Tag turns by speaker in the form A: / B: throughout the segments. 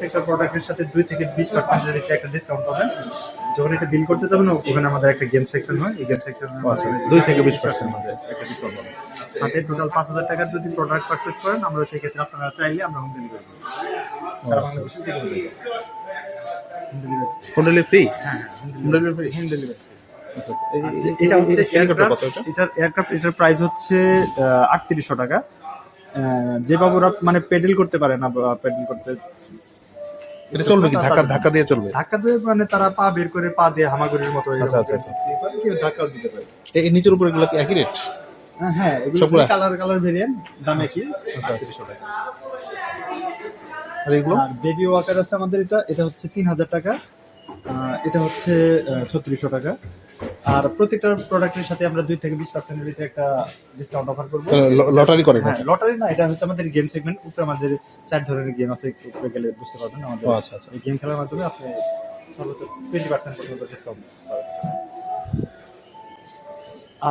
A: প্রত্যেকটা প্রোডাক্টের সাথে 2 থেকে 20% একটা ডিসকাউন্ট পাবেন। যখন এটা বিল করতে যাবেন ওখানে আমাদের একটা গেম সেকশন হয়, এই গেম সেকশনে
B: আচ্ছা 2 থেকে 20% আছে।
A: একটা ডিসকাউন্ট পাবেন। সাথে টোটাল 5000 টাকার যদি প্রোডাক্ট পারচেজ করেন আমরা সেই ক্ষেত্রে আপনারা চাইলে আমরা হোম ডেলিভারি করব। সারা বাংলাদেশে যে কোনো জায়গায়
B: হোম ডেলিভারি ফ্রি?
A: হ্যাঁ
B: home delivery free?
A: Home delivery.
B: আচ্ছা আচ্ছা।
A: এটা হচ্ছে
B: এয়ারক্রাফট কত এটা?
A: এটার প্রাইস হচ্ছে 3800 টাকা। যে বাবুরা মানে পেডেল করতে পারে না বা পেডেল করতে
B: এটা চলবে কি ধাক্কা ধাক্কা দিয়ে চলবে?
A: ধাক্কা দিয়ে মানে তারা পা বের করে পা দিয়ে হামাগুড়ির মতো
B: আচ্ছা, আচ্ছা, আচ্ছা।
A: কেউ ধাক্কাও দিতে পারে।
B: এই নিচের উপরে এগুলো কি একই রেট?
A: হ্যাঁ এগুলো
B: সবগুলা?
A: কালার ভেরিয়েন্ট, দাম একই 3800 টাকা।
B: আর এগুলো?
A: আর বেবি ওয়াকার আছে আমাদের এটা হচ্ছে 3000 টাকা, এটা হচ্ছে 3600 টাকা। আর প্রত্যেকটা প্রোডাক্টের সাথে আমরা 2 থেকে 20% এর ভিতরে একটা ডিসকাউন্ট অফার করব।
B: লটারি করে
A: হ্যাঁ
B: নাকি?
A: লটারি না, এটা হচ্ছে আমাদের গেম সেগমেন্ট। উপরে আমাদের 4 ধরনের গেম আছে, উপরে গেলে বুঝতে পারবেন আমাদের।
B: ও আচ্ছা আচ্ছা।
A: এই গেম খেলার মাধ্যমে আপনি সর্বোচ্চ 20% পর্যন্ত ডিসকাউন্ট পাবেন।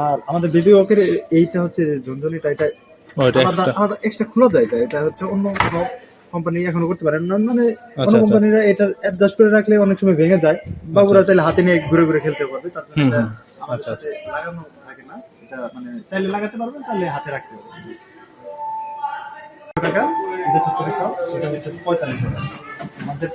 A: আর আমাদের বেবি ওয়াকের এইটা হচ্ছে ঝনঝনিটা, এটা
B: ও এটা এক্সট্রা।
A: আলাদা এক্সট্রা খোলা যায়, এটা হচ্ছে অন্য কোনো কোম্পানি এখনো করতে পারে না। মানে
B: আচ্ছা,
A: অন্য
B: আচ্ছা।
A: কোম্পানিরা এটা অ্যাডজাস্ট করে রাখলে অনেক সময় ভেঙে যায়, বাবুরা চাইলে হাতে নিয়ে ঘুরে ঘুরে খেলতে পারবে। তার জন্য এটা
B: আচ্ছা,
A: আচ্ছা আচ্ছা লাগানো থাকে না, এটা মানে চাইলে লাগাতে পারবেন, চাইলে হাতে রাখতে পারবেন। টাকা এটা 70 এটা হচ্ছে 45 টাকা। আমাদের